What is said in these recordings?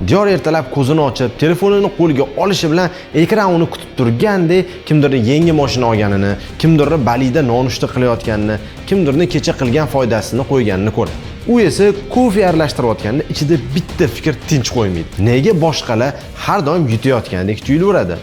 Diyor ertalab ko'zini ochib, telefonini qo'liga olishi bilan ekran uni kutib turgandek, kimdirning yangi mashina olganini, kimdirning balida nonushta qilayotganini, kimdirning kecha qilgan foydasini qo'yganini ko'radi. U esa kofe aralashtirayotganda ichida bitta fikr tinch qo'ymaydi. Nega boshqalar har doim yutayotgandek tuyulaveradi?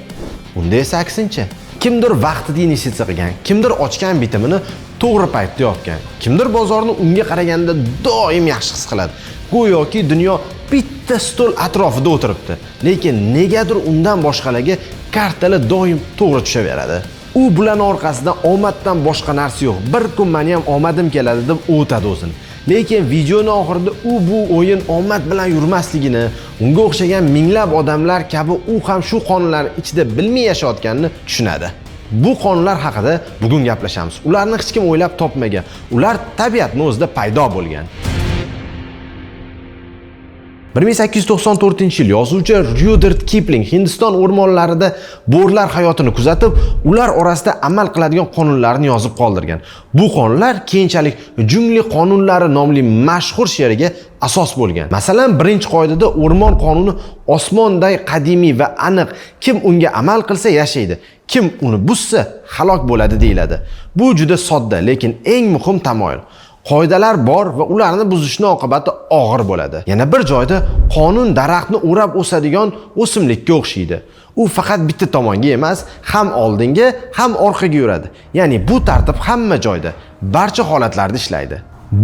Unda esa aksincha. Kimdir vaqtida investitsiya qilgan, kimdir ochgan bitimini to'g'ri paytda yopgan, kimdir bozorni unga qaraganda doim yaxshi his qiladi. Go'yoki dunyo bitta stol atrofida o'tiribdi, lekin negadir undan boshqalarga kartalar doim to'g'ri tushaveradi. U bularning orqasidan omaddan boshqa narsa yo'q. Bir kun meni ham omadim keladi deb o'tadi o'zini. Lekin videoning oxirida u bu o'yin omad bilan yurmasligini, unga o'xshagan minglab odamlar kabi u ham shu qonunlar ichida bilmay yashayotganini tushunadi. Bu qonunlar haqida bugun gaplashamiz. Ularni hech kim o'ylab topmagan. Ular tabiatning o'zida paydo bo'lgan. 1894-yil yozuvchi Rudyard Kipling Hindiston o'rmonlarida bo'rlar hayotini kuzatib, ular orasida amal qiladigan qonunlarni yozib qoldirgan. Bu qonunlar keyinchalik Jungli qonunlari nomli mashhur she'riga asos bo'lgan. Masalan, birinchi qoidada o'rmon qonuni osmonday qadimiy va aniq, kim unga amal qilsa yashaydi, kim uni buzsa halok bo'ladi deyiladi. Bu juda sodda, lekin eng muhim tamoyil. Qoidalar bor va ularni buzishning oqibati og'ir bo'ladi. Yana bir joyda qonun daraxtni o'rab o'sadigan o'simlikka o'xshaydi. U faqat bitta tomonga emas, ham oldinga, ham orqaga yuradi. Ya'ni bu tartib hamma joyda, barcha holatlarda ishlaydi.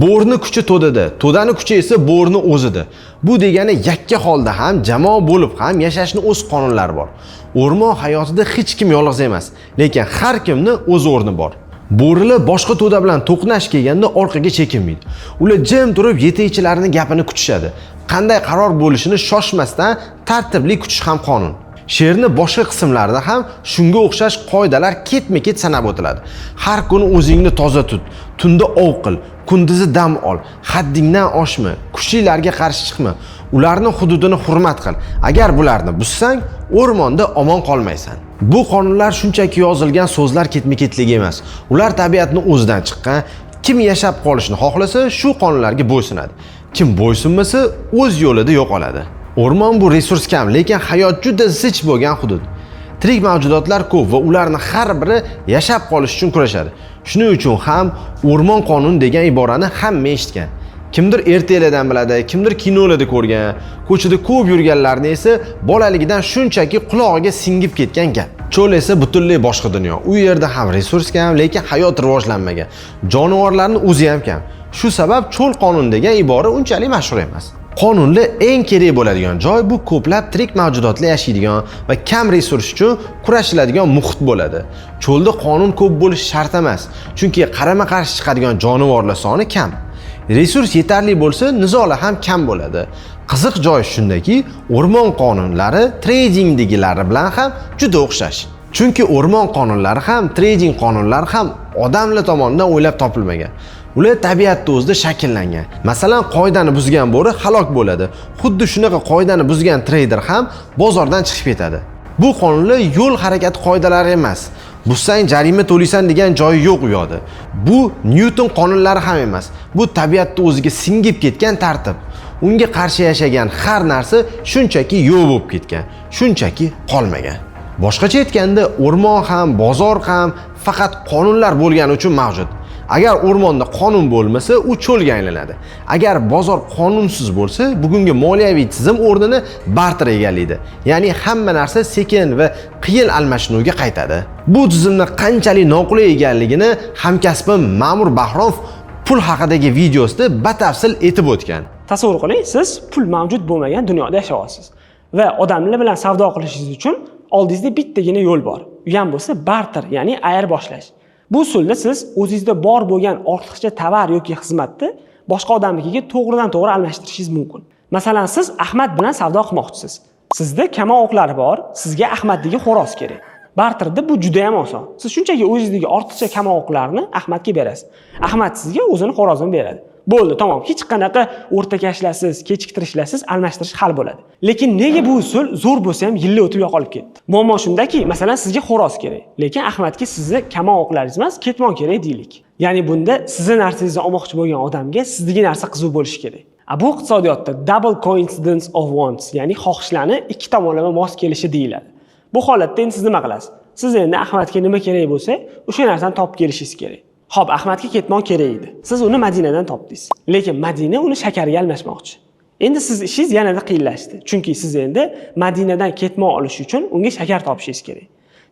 Bo'rni kuchi to'dada, to'dani kuchi esa bo'rni o'zida. Bu degani yakka holda ham, jamoa bo'lib ham yashashni o'z qonunlari bor. O'rmon hayotida hech kim yolg'iz emas, lekin har kimning o'z o'rni bor. Bo'rilar boshqa to'da bilan to'qnash kelganda orqaga chekinmaydi. Ular jim turib yetakchilarining gapini kutishadi. Qanday qaror bo'lishini shoshmasdan tartibli kutish ham qonun. She'rni boshqa qismlarida ham shunga o'xshash qoidalar ketma-ket sanab o'tiladi. Har kuni o'zingni toza tut, tunda ov qil, kunduzi dam ol, haddingdan oshma, kuchlilarga qarshi chiqma, ularning hududini hurmat qil. Agar bularni buzsang, o'rmonda omon qolmaysan. Bu qonunlar shunchaki yozilgan so'zlar ketma-ketligi emas. Ular tabiatning o'zidan chiqqan. Kim yashab qolishni xohlasa, shu qonunlarga bo'ysunadi. Kim bo'ysunmasa, o'z yo'lida yo'qoladi. O'rmon bu resurs kam, lekin hayot juda zich bo'lgan hudud. Tirik mavjudotlar ko'p va ularning har biri yashab qolish uchun kurashadi. Shuning uchun ham o'rmon qonuni degan iborani hamma eshitgan. Kimdir ertaklardan biladi, kimdir kinolarda ko'rgan, ko'chada ko'p yurganlarni esa bolaligidan shunchaki qulog'iga singib ketgan gap. Cho'l esa butunlay boshqa dunyo. U yerda ham resurs kam, lekin hayot rivojlanmagan. Jonivorlarning o'zi ham kam. Shu sabab cho'l qonuni degan ibora unchalik mashhur emas. Qonunlar eng kerak bo'ladigan joy bu ko'plab tirik mavjudotlar yashaydigan va kam resurs uchun kurashiladigan muhit bo'ladi. Cho'lda qonun ko'p bo'lishi shart emas, chunki qarama-qarshi chiqadigan jonivorlar soni kam. Resurs yetarli bo'lsa, nizolar ham kam bo'ladi. Qiziq joy shundaki, o'rmon qonunlari tradingdagilari bilan ham juda o'xshash. Chunki o'rmon qonunlari ham, trading qonunlari ham odamlar tomonidan o'ylab topilmagan. Ular tabiatda o'zida shakllangan. Masalan, qoidani buzgan bo'ri halok bo'ladi. Xuddi shunaqa qoidani buzgan trader ham bozordan chiqib ketadi. Bu qonunlar yo'l harakati qoidalari emas. Buzsang jarima to'laysan degan joyi yo'q u yoqda. Bu Newton qonunlari ham emas. Bu tabiatda o'ziga singib ketgan tartib. Unga qarshi yashagan har narsa shunchaki yo'q bo'lib ketgan, shunchaki qolmagan. Boshqacha aytganda, o'rmon ham, bozor ham faqat qonunlar bo'lgani uchun mavjud. Agar o'rmonda qonun bo'lmasa, u cho'lga aylanadi. Agar bozor qonunsiz bo'lsa, bugungi moliyaviy tizim o'rnini barter egallaydi. Ya'ni hamma narsa sekin va qiyin almashinuvga qaytadi. Bu tizimning qanchalik noqulay ekanligini hamkasbim Ma'mur Bahromov pul haqidagi videosida batafsil aytib o'tgan. Tasavvur qiling, siz pul mavjud bo'lmagan dunyoda yashayapsiz va odamlar bilan savdo qilishingiz uchun oldingizda bittagina yo'l bor. U ham bo'lsa barter, ya'ni ayirboshlash. Bu usulda siz o'zingizda bor bo'lgan ortiqcha tovar yoki xizmatni boshqa odamnikiga to'g'ridan-to'g'ri almashtirishingiz mumkin. Masalan, siz Ahmad bilan savdo qilmoqchisiz. Sizda kamon o'qlari bor, sizga Ahmaddagi xo'roz kerak. Barterda bu juda ham oson. Siz shunchaki o'zingizdagi ortiqcha kamon o'qlarni Ahmadga berasiz. Ahmad sizga o'zini xo'rozini beradi. Bo'ldi, tamom. Hech qanaqa o'rtakashlarsiz, kechiktirishlarsiz almashtirish hal bo'ladi. Lekin nega bu usul zo'r bo'lsa ham yillar o'tib yo'qolib ketdi? Muammo shundaki, masalan, sizga xo'roz kerak, lekin Ahmadga sizni kamon o'qlaringiz emas, ketmon kerak deylik. Ya'ni bunda sizni narsangizni olmoqchi bo'lgan odamga sizdagi narsa qiziq bo'lishi kerak. Bu iqtisodiyotda double coincidence of wants, ya'ni xohishlarni ikki tomonlama mos kelishi deyiladi. Bu holatda endi siz nima qilasiz? Siz endi Ahmadga nima kerak bo'lsa, o'sha narsani topib kelishingiz kerak. Xo'p, Ahmadga ketmon kerak edi. Siz uni Madinadan topdingiz. Lekin Madina uni shakarga almashmoqchi. Endi siz ishingiz yanada qiyinlashdi. Chunki siz endi Madinadan ketmon olish uchun unga shakar topishingiz kerak.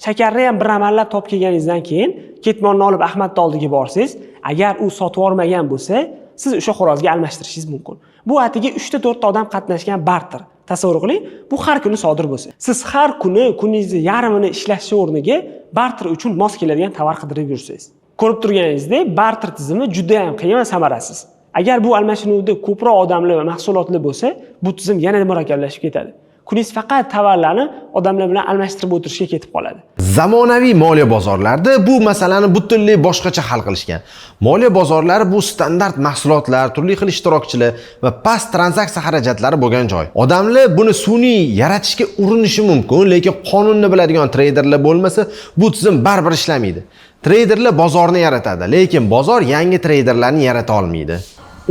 Shakarni ham bir amallab topib kelganingizdan keyin ketmonni olib Ahmadning oldiga borsangiz, agar u sotib olmagan bo'lsa, siz o'sha xo'rozga almashtirishingiz mumkin. Bu atiga 3 ta 4 ta odam qatnashgan barter. Tasavvur qiling, bu har kuni sodir bo'lsa. Siz har kuni kuningizni yarmini ishlashni o'rniga barter uchun mos keladigan tovar qidirib yursangiz. Ko'rib turganingizdek, barter tizimi juda ham qiyin va samarasiz. Agar bu almashinuvda ko'proq odamlar va mahsulotlar bo'lsa, bu tizim yanada murakkablashib ketadi. Kuningiz faqat tovarlarni odamlar bilan almashtirib o'tirishga ketib qoladi. Zamonaviy moliya bozorlarida bu masalani butunlay boshqacha hal qilishgan. Moliya bozorlari bu standart mahsulotlar, turli xil ishtirokchilar va past tranzaksiya xarajatlari bo'lgan joy. Odamlar buni sun'iy yaratishga urinishi mumkin, lekin qonunni biladigan treyderlar bo'lmasa, bu tizim baribir ishlamaydi. Treyderlar bozorni yaratadi, lekin bozor yangi treyderlarni yarata olmaydi.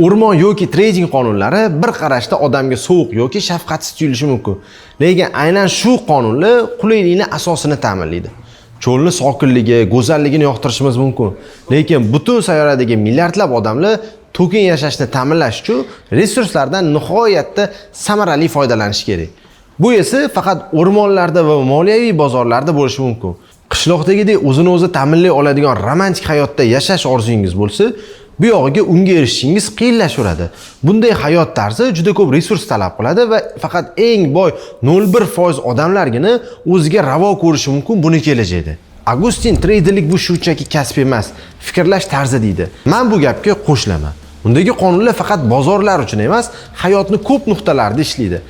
O'rmon yoki trading qonunlari bir qarashda odamga sovuq yoki shafqatsiz tuyulishi mumkin. Lekin aynan shu qonunlar qulaylikning asosini ta'minlaydi. Cho'lni sokinligi, go'zalligini yoqtirishimiz mumkin. Lekin butun sayyoradagi milliardlab odamlar to'kin yashashni ta'minlash uchun resurslardan nihoyatda samarali foydalanish kerak. Bu esa faqat o'rmonlarda va moliyaviy bozorlarda bo'lishi mumkin. Qishloqdagidek o'zini o'zi ta'minlay oladigan romantik hayotda yashash orzungiz bo'lsa, bu yog'iga unga erishishingiz qiyinlashaveradi. Bunday hayot tarzi juda ko'p resurs talab qiladi va faqat eng boy 0,1% odamlargina o'ziga ravo ko'rishi mumkin buni kelajakda. Agustin treyderlik bu shunchaki kasb emas, fikrlash tarzi deydi. Men bu gapga qo'shilaman. Undagi qonunlar faqat bozorlar uchun emas, hayotni ko'p nuqtalarida ishlaydi.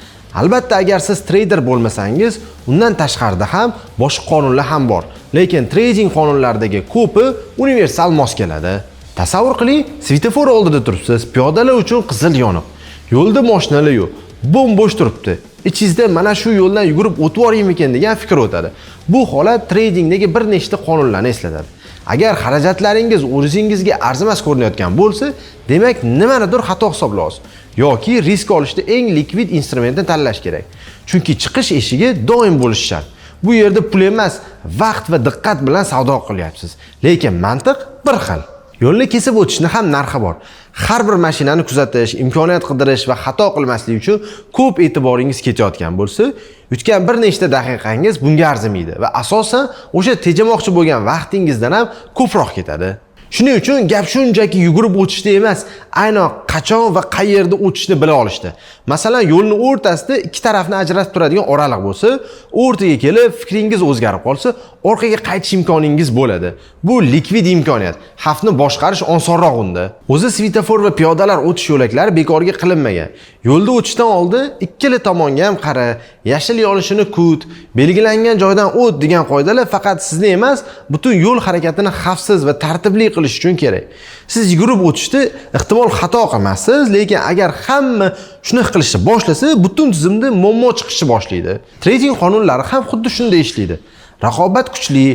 Albatta, agar siz treyder bo'lmasangiz, undan tashqarida ham boshqa qonunlar ham bor. Lekin trading qonunlaridagi ko'pi universal mos keladi. Tasavvur qiling, svetofor oldida turibsiz, piyodalar uchun qizil yoniq. Yo'lda mashinalar yo'q, bo'm-bo'sh turibdi. Ichingizda mana shu yo'ldan yugurib o'tib yoraymikan degan fikr o'tadi. Bu holat tradingdagi bir nechta qonunlarni eslatadi. Agar xarajatlaringiz o'zingizga arzimas ko'rinayotgan bo'lsa, demak nimanidir xato hisoblaysiz yoki risk olishda eng likvid instrumentni tanlash kerak. Chunki chiqish eshigi doim bo'lishi shart. Bu yerda pul emas, vaqt va diqqat bilan savdo qilyapsiz. Lekin mantiq bir xil. Yo'lni kesib o'tishni ham narxi bor. Har bir mashinani kuzatish, imkoniyat qidirish va xato qilmaslik uchun ko'p e'tiboringiz ketayotgan bo'lsa, o'tgan bir nechta daqiqangiz bunga arzimaydi va asosan o'sha tejamoqchi bo'lgan vaqtingizdan ham ko'proq ketadi. Shuning uchun gap shunchaki yugurib o'tishda emas, aynan qachon va qayerda o'tishni bila olishdi. Masalan, yo'lning o'rtasida ikki tarafni ajratib turadigan oraliq bo'lsa, o'rtaga kelib fikringiz o'zgarib qolsa, orqaga qaytish imkoningiz bo'ladi. Bu likvid imkoniyat. Xavfni boshqarish osonroq unda. O'zi svetofor va piyodalar o'tish yo'laklari bekorga qilinmagan. Yo'lda o'tishdan oldin ikkala tomonga ham qara, yashil yonishini kut, belgilangan joydan o't degan qoidalar faqat sizni emas, butun yo'l harakatini xavfsiz va tartibli qilish uchun kerak. Siz yugurib o'tishda ehtimol xato qilmassiz, lekin agar hamma shuni qilishni boshlasa, butun tizimda muammo chiqishni boshlaydi. Trading qonunlari ham xuddi shunday ishlaydi. Raqobat kuchli,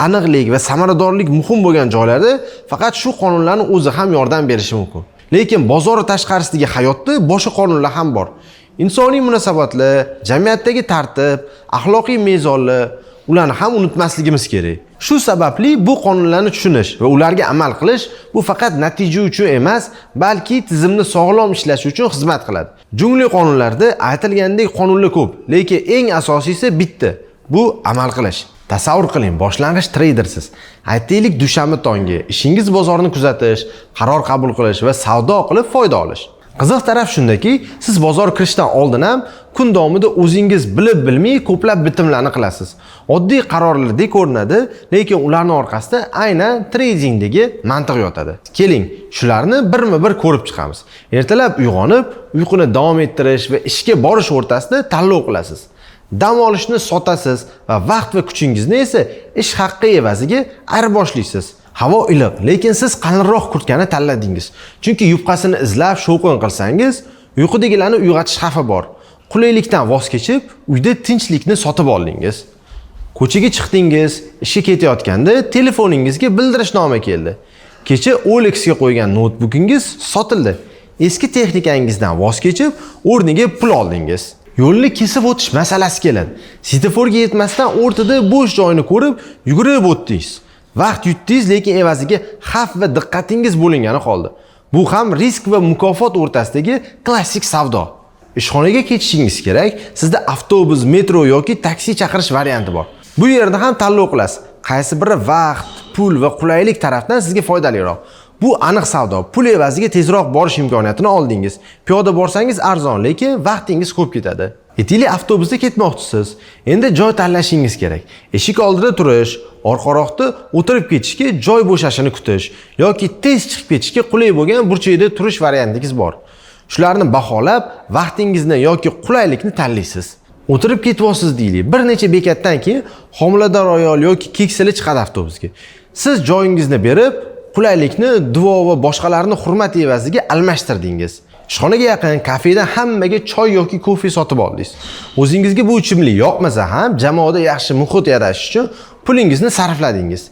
aniqlik va samaradorlik muhim bo'lgan joylarda faqat shu qonunlarning o'zi ham yordam berishi mumkin. Lekin bozor tashqarisidagi hayotda boshqa qonunlar ham bor. Insoniy munosabatlar, jamiyatdagi tartib, axloqiy mezonlar, ularni ham unutmasligimiz kerak. Shu sababli bu qonunlarni tushunish va ularga amal qilish bu faqat natija uchun emas, balki tizimni sog'lom ishlashi uchun xizmat qiladi. Jungli qonunlarda aytilgandek qonunlar ko'p, lekin eng asosiysi bitta. Bu amal qilish. Tasavvur qiling, boshlang'ich treydersiz. Aytaylik, dushanba tongi ishingiz bozorni kuzatish, qaror qabul qilish va savdo qilib foyda olish. Qiziq taraf shundaki, siz bozor kirishdan oldin ham kun davomida o'zingiz bilib-bilmay ko'plab bitimlarni qilasiz. Oddiy qarorlardek ko'rinadi, lekin ularning orqasida aynan tradingdagi mantiq yotadi. Keling, shularni birma-bir ko'rib chiqamiz. Ertalab uyg'onib, uyquni davom ettirish va ishga borish o'rtasida tanlov qilasiz. Dam olishni sotasiz va vaqt va kuchingizni esa ish haqqi evaziga ayirboshleysiz. Havo iliq, lekin siz qalinroq kurtkani tanladingiz. Chunki yubqasini izlab shovqin qilsangiz, uyqudagilarni uyg'otish xavfi bor. Qulaylikdan voz kechib, uyda tinchlikni sotib oldingiz. Ko'chaga chiqdingiz, ishga ketayotganda telefoningizga bildirishnoma keldi. Kecha OLXga qo'ygan notebookingiz sotildi. eski texnikangizdan voz kechib, o'rniga pul oldingiz. Yo'lni kesib o'tish masalasi keladi. Svetoforga yetmasdan o'rtada bo'sh joyni ko'rib, yugurib o'tdingiz. Vaqt yutdingiz, lekin evaziga xavf va diqqatingiz bo'lingani qoldi. Bu ham risk va mukofot o'rtasidagi klassik savdo. Ishxonaga ketishingiz kerak, sizda avtobus, metro yoki taksi chaqirish varianti bor. Bu yerda ham tanlov qilasiz. Qaysi biri vaqt, pul va qulaylik tarafdan sizga foydaliroq. Bu aniq savdo. Pul evaziga tezroq borish imkoniyatini oldingiz. Piyoda borsangiz arzon, lekin vaqtingiz ko'p ketadi. Aytaylik, avtobusda ketmoqchisiz. Endi joy tanlashingiz kerak. Eshik oldida turish, orqaroqda o'tirib ketishga joy bo'shashini kutish yoki tez chiqib ketishga qulay bo'lgan burchakda turish variantingiz bor. Shularni baholab, vaqtingizni yoki qulaylikni tanlaysiz. O'tirib ketyapsiz deylik. Bir necha bekatdan keyin homilador ayol yoki keksali chiqadi avtobusga. Siz joyingizni berib, qulaylikni duo va boshqalarni hurmat evaziga almashtirdingiz. Ishxonaga yaqin kafedan hammaga choy yoki kofe sotib oldingiz. O'zingizga bu ichimlik yoqmasa ham jamoada yaxshi muhit yaratish uchun pulingizni sarfladingiz.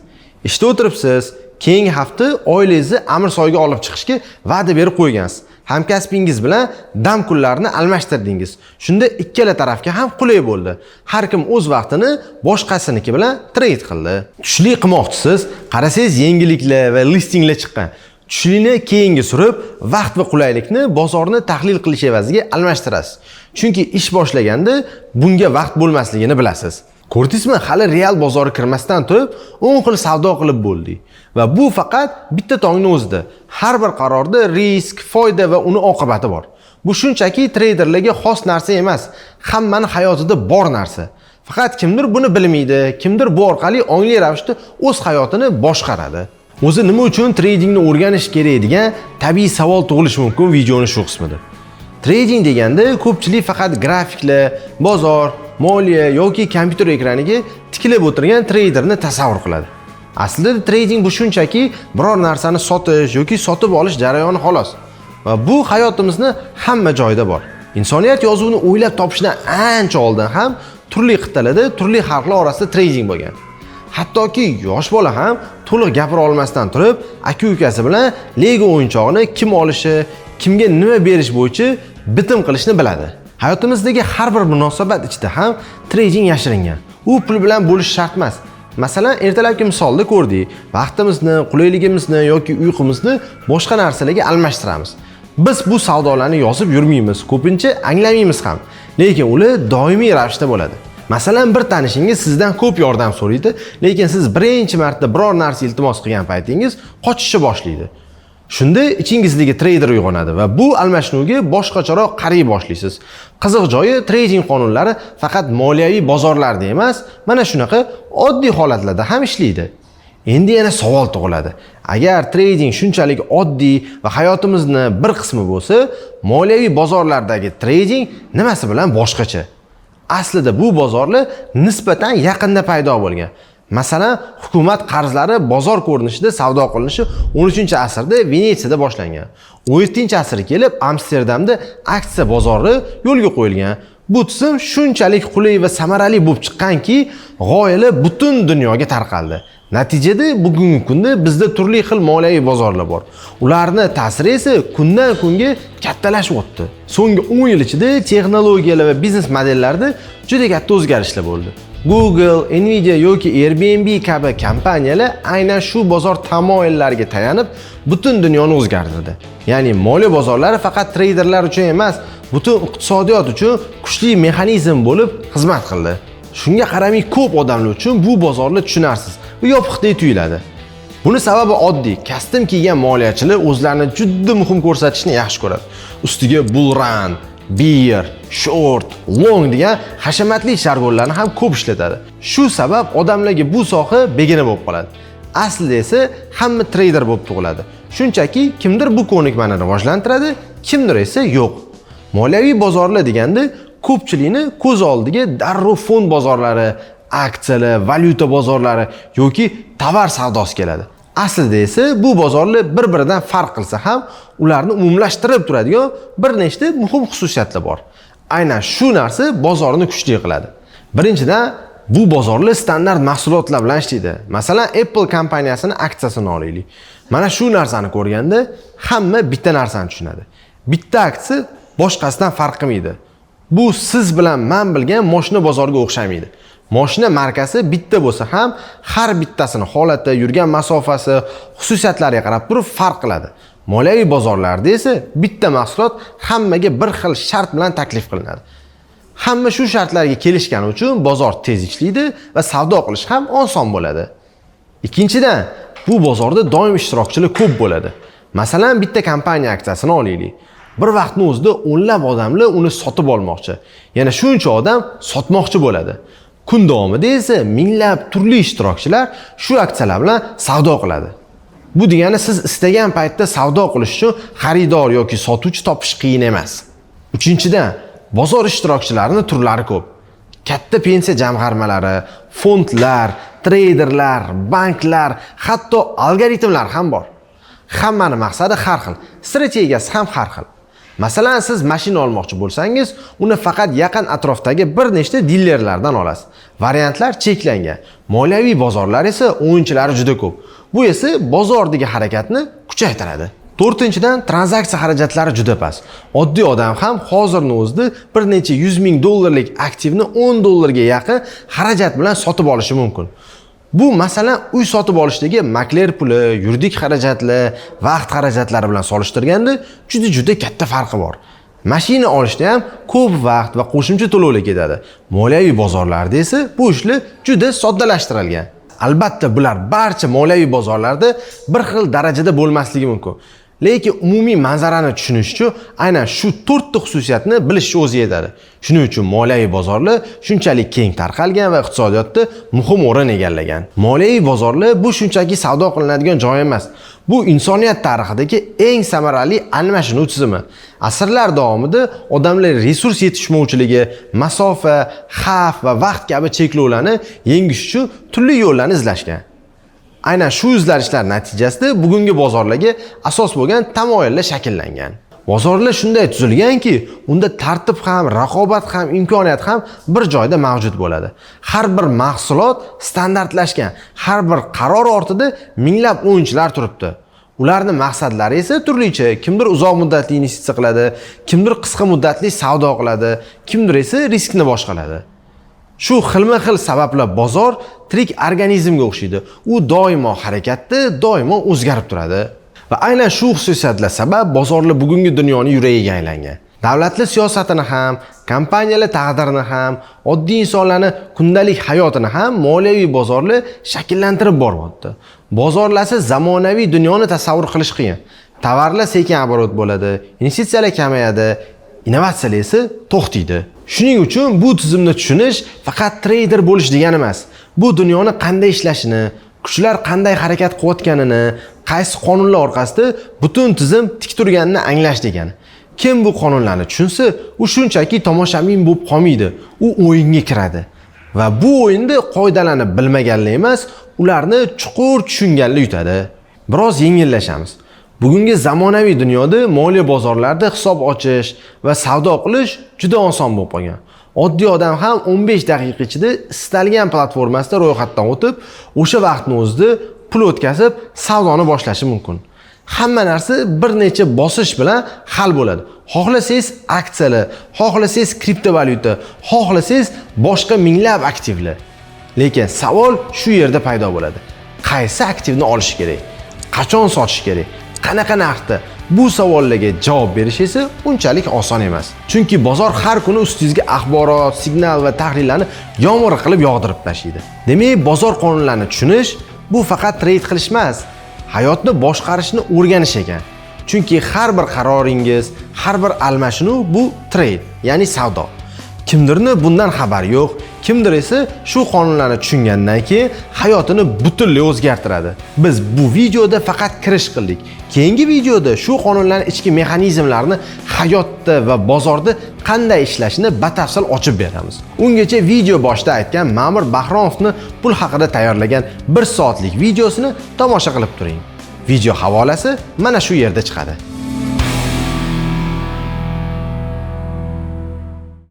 Ishda o'tiribsiz, keyingi hafta oilangizni Amirsoyga olib chiqishga va'da berib qo'ygansiz. Hamkasbingiz bilan dam kunlarini almashtirdingiz. Shunda ikkala tarafga ham qulay bo'ldi. Har kim o'z vaqtini boshqasiniki bilan trade qildi. Tushlik qilmoqchisiz, qarasangiz yengilliklar va listinglar chiqqan. Tushlikni keyinga surib, vaqt va qulaylikni bozorni tahlil qilish evaziga almashtirasiz. Chunki ish boshlaganda bunga vaqt bo'lmasligini bilasiz. Ko'rdingizmi, hali real bozorga kirmasdan turib, 10 xil savdo qilib bo'ldik. Va bu faqat bitta tongning o'zida. Har bir qarorda risk, foyda va uni oqibati bor. Bu shunchaki treyderlarga xos narsa emas, hammaning hayotida bor narsa. Faqat kimdir buni bilmaydi, kimdir bu orqali ongli ravishda o'z hayotini boshqaradi. O'zi nima uchun tradingni o'rganish kerak degan tabiiy savol tug'ilishi mumkin videoning shu qismida. Trading deganda ko'pchilik faqat grafiklar, bozor, moliya yoki kompyuter ekraniga tikilib o'tirgan treyderni tasavvur qiladi. Aslida trading bu shunchaki biror narsani sotish yoki sotib olish jarayoni xolos. Va bu hayotimizni hamma joyda bor. Insoniyat yozuvini o'ylab topishdan ancha oldin ham turli qit'alarda, turli xalqlar orasida trading bo'lgan. Hattoki yosh bola ham to'liq gapira olmasdan turib, aka-ukasi bilan Lego o'yinchog'ini kim olishi, kimga nima berish bo'yicha bitim qilishni biladi. Hayotimizdagi har bir munosabat ichida ham trading yashiringan. U pul bilan bo'lish shart emas. Masalan, ertalabki misolda ko'rdik. Vaqtimizni, qulayligimizni yoki uyqumizni boshqa narsalarga almashtiramiz. Biz bu savdolarni yozib yurmaymiz, ko'pincha anglamaymiz ham. Lekin ular doimiy ravishda bo'ladi. Masalan, bir tanishingiz sizdan ko'p yordam so'raydi, lekin siz birinchi marta biror narsa iltimos qilgan paytingiz qochishni boshlaydi. Shunda ichingizdagi treyder uyg'onadi va bu almashinuvga boshqacharoq qaray boshlaysiz. Qiziq joyi, trading qonunlari faqat moliyaviy bozorlarda emas, mana shunaqa oddiy holatlarda ham ishlaydi. Endi yana savol tug'iladi. Agar trading shunchalik oddiy va hayotimizning bir qismi bo'lsa, moliyaviy bozorlardagi trading nimasi bilan boshqacha? Aslida bu bozorlar nisbatan yaqinda paydo bo'lgan. Masalan, hukumat qarzlari bozor ko'rinishida savdo qilinishi 13-asrda Venetsiyada boshlangan. 17-asr kelib Amsterdamda aksiya bozori yo'lga qo'yilgan. Bu tizim shunchalik qulay va samarali bo'lib chiqqanki, g'oyalar butun dunyoga tarqaldi. Natijada bugungi kunda bizda turli xil moliyaviy bozorlar bor. Ularning ta'siri esa kundan kunga kattalashib o'tdi. So'nggi 10 yil ichida texnologiyalar va biznes modellarida juda katta o'zgarishlar bo'ldi. Google, Nvidia yoki Airbnb kabi kompaniyalar aynan shu bozor tamoyillariga tayanib butun dunyoni o'zgartirdi. Ya'ni moliya bozorlari faqat treyderlar uchun emas, butun iqtisodiyot uchun kuchli mexanizm bo'lib xizmat qildi. Shunga qaramay ko'p odamlar uchun bu bozorlar tushunarsiz va yopiqdek tuyuladi. Buni sababi oddiy. Kostyum kiygan moliyachilar o'zlarini juda muhim ko'rsatishni yaxshi ko'radi. Ustiga bull run, bear, short, long degan hashamatli jargonlarni ham ko'p ishlatadi. Shu sabab odamlarga bu soha begona bo'lib qoladi. Aslida esa hamma trader bo'lib tug'iladi. Shunchaki kimdir bu ko'nikmani rivojlantiradi, kimdir esa yo'q. Moliyaviy bozorlar deganda ko'pchilikni ko'z oldiga darrov fond bozorlari, aksiyalar, valyuta bozorlari yoki tovar savdosi keladi. Aslida esa bu bozorlar bir-biridan farq qilsa ham, ularni umumlashtirib turadigan bir nechta muhim xususiyatlar bor. Aynan shu narsa bozorni kuchli qiladi. Birinchidan, bu bozorlar standart mahsulotlar bilan ishlaydi. Masalan, Apple kompaniyasining aksiyasini olaylik. Mana shu narsani ko'rganda hamma bitta narsani tushunadi. Bitta aksi boshqasidan farq qilmaydi. Bu siz bilan men bilgan mashina bozoriga o'xshamaydi. Mashina markasi bitta bo'lsa ham har bittasini holati, yurgan masofasi, xususiyatlariga qarab turib farq qiladi. Moliyaviy bozorlarda esa bitta mahsulot hammaga bir xil shart bilan taklif qilinadi. Hamma shu shartlarga kelishgani uchun bozor tez ishlaydi va savdo qilish ham oson bo'ladi. Ikkinchidan, bu bozorda doim ishtirokchilar ko'p bo'ladi. Masalan, bitta kompaniya aksiyasini olaylik. Bir vaqtning o'zida o'nlab odamlar uni sotib olmoqchi. Yana shuncha odam sotmoqchi bo'ladi. Kun davomida esa minglab turli ishtirokchilar shu aksiyalar bilan savdo qiladi. Bu degani siz istagan paytda savdo qilish uchun xaridor yoki sotuvchi topish qiyin emas. Uchinchidan, bozor ishtirokchilarining turlari ko'p. Katta pensiya jamg'armalari, fondlar, treyderlar, banklar, hatto algoritmlar ham bor. Hammaning maqsadi har xil, strategiyasi ham har xil. Masalan, siz mashina olmoqchi bo'lsangiz, uni faqat yaqin atrofdagi bir nechta dilerlardan olasiz. Variantlar cheklangan. Moliyaviy bozorlar esa o'yinchilari juda ko'p. Bu esa bozordagi harakatni kuchaytiradi. To'rtinchidan, tranzaksiya xarajatlari juda past. Oddiy odam ham hozirning o'zida bir necha 100 ming dollarlik aktivni 10 dollarga yaqin xarajat bilan sotib olishi mumkin. Bu masalan uy sotib olishdagi makler puli, yuridik xarajatlar, vaqt xarajatlari bilan solishtirganda juda katta farqi bor. Mashina olishda ham ko'p vaqt va qo'shimcha to'lovlar ketadi. Moliyaviy bozorlarda esa bu ishlar juda soddalashtirilgan. Albatta, bular barcha moliyaviy bozorlarda bir xil darajada bo'lmasligi mumkin. Lekin umumiy manzarani tushunish uchun aynan shu 4 ta xususiyatni bilish o'zi yetadi. Shuning uchun moliyaviy bozorlar shunchalik keng tarqalgan va iqtisodiyotda muhim o'rin egallagan. Moliyaviy bozorlar bu shunchaki savdo qilinadigan joy emas. Bu insoniyat tarixidagi eng samarali almashinuv tizimi. Asrlar davomida odamlar resurs yetishmovchiligi, masofa, xavf va vaqt kabi cheklovlarni yengish uchun turli yo'llarni izlashgan. Aynan shu izlanishlar natijasida bugungi bozorlarga asos bo'lgan tamoyillar shakllangan. Bozorlar shunday tuzilganki, unda tartib ham, raqobat ham, imkoniyat ham bir joyda mavjud bo'ladi. Har bir mahsulot standartlashgan, har bir qaror ortida minglab o'yinchilar turibdi. Ularning maqsadlari esa turlicha. Kimdir uzoq muddatli investitsiya qiladi, kimdir qisqa muddatli savdo qiladi, kimdir esa riskni boshqaladi. Shu xilma-xil sabablar bozor tirik organizmga o'xshaydi. U doimo harakatda, doimo o'zgarib turadi. Va aynan shu xususiyatlar sabab bozorlar bugungi dunyoning yuragiga aylangan. Davlatlar siyosatini ham, kompaniyalar taqdirini ham, oddiy insonlarning kundalik hayotini ham moliyaviy bozorlar shakllantirib boryapti. Bozorlarsiz zamonaviy dunyoni tasavvur qilish qiyin. Tovarlar sekin oborot bo'ladi, investitsiyalar kamayadi, innovatsiyalar esa to'xtaydi. Shuning uchun bu tizimni tushunish faqat treyder bo'lish degani emas. Bu dunyoni qanday ishlashini, kuchlar qanday harakat qilayotganini, qaysi qonunlar orqasida butun tizim tik turganini anglash degani. Kim bu qonunlarni tushunsa, u shunchaki tomoshabin bo'lib qolmaydi, u o'yinga kiradi. Va bu o'yinda qoidalarni bilmaganlar emas, ularni chuqur tushunganlar yutadi. Biroz yengillashamiz. Bugungi zamonaviy dunyoda moliya bozorlarida hisob ochish va savdo qilish juda oson bo'lib qolgan. Oddiy odam ham 15 daqiqa ichida istalgan platformasida ro'yxatdan o'tib, o'sha vaqtning o'zida pul o'tkazib, savdoni boshlashi mumkin. Hamma narsa bir necha bosish bilan hal bo'ladi. Xohlasangiz aksiyalar, xohlasangiz kriptovalyuta, xohlasangiz boshqa minglab aktivlar. Lekin savol shu yerda paydo bo'ladi. Qaysi aktivni olish kerak? Qachon sotish kerak? Qanaqa narxda? Bu savollarga javob berish esa unchalik oson emas. Chunki bozor har kuni ustingizga axborot, signal va tahlillarni yomg'ir qilib yog'dirib tashlaydi. Demak, bozor qonunlarini tushunish bu faqat trade qilish emas, hayotni boshqarishni o'rganish ekan. Chunki har bir qaroringiz, har bir almashinuv bu trade, ya'ni savdo. Kimdirni bundan xabari yo'q, kimdir esa shu qonunlarni tushungandan keyin hayotini butunlay o'zgartiradi. Biz bu videoda faqat kirish qildik. Keyingi videoda shu qonunlarning ichki mexanizmlarini hayotda va bozorda qanday ishlashini batafsil ochib beramiz. Ungacha video boshida aytgan Ma'mur Bahromovni pul haqida tayyorlagan 1 soatlik videosini tomosha qilib turing. Video havolasi mana shu yerda chiqadi.